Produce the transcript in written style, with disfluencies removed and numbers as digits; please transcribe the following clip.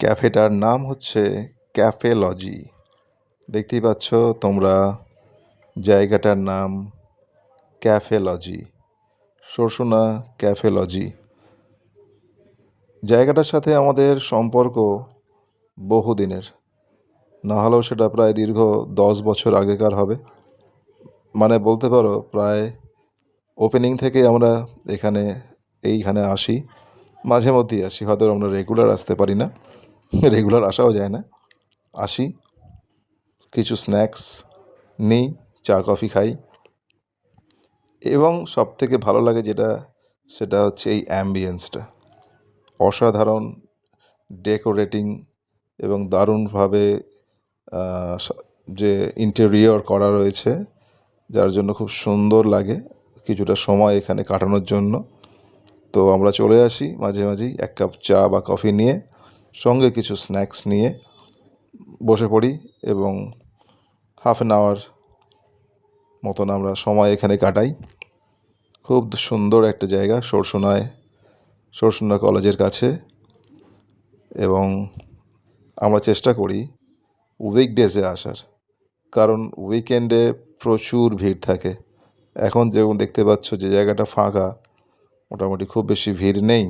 ক্যাফেটার নাম হচ্ছে ক্যাফেলজি। দেখতেই পাচ্ছ তোমরা, জায়গাটার নাম ক্যাফেলজি, শর্ষণা ক্যাফেলজি। জায়গাটার সাথে আমাদের সম্পর্ক বহুদিনের, না হলেও সেটা প্রায় দীর্ঘ 10 বছর আগেকার হবে। মানে বলতে পারো প্রায় ওপেনিং থেকে আমরা এইখানে আসি, মাঝে মধ্যেই আসি, হয়তো আমরা রেগুলার আসতে পারি না, রেগুলার আসাও যায় না। আসি, কিছু স্ন্যাক্স নিই, চা কফি খাই, এবং সবথেকে ভালো লাগে সেটা হচ্ছে এই অ্যাম্বিয়েন্সটা। অসাধারণ ডেকোরেটিং এবং দারুণভাবে যে ইন্টেরিয়র করা রয়েছে, যার জন্য খুব সুন্দর লাগে কিছুটা সময় এখানে কাটানোর জন্য। তো আমরা চলে আসি মাঝে মাঝেই এক কাপ চা বা কফি নিয়ে, সঙ্গে কিছু স্ন্যাক্স নিয়ে বসে পড়ি, এবং হাফ অ্যান আওয়ার মতন আমরা সময় এখানে কাটাই। খুব সুন্দর একটা জায়গা, শর্ষণা কলেজের কাছে। এবং আমরা চেষ্টা করি উইকডেজে আসার, কারণ উইকেন্ডে প্রচুর ভিড় থাকে। এখন যেমন দেখতে পাচ্ছ যে জায়গাটা ফাঁকা, মোটামুটি খুব বেশি ভিড় নেই।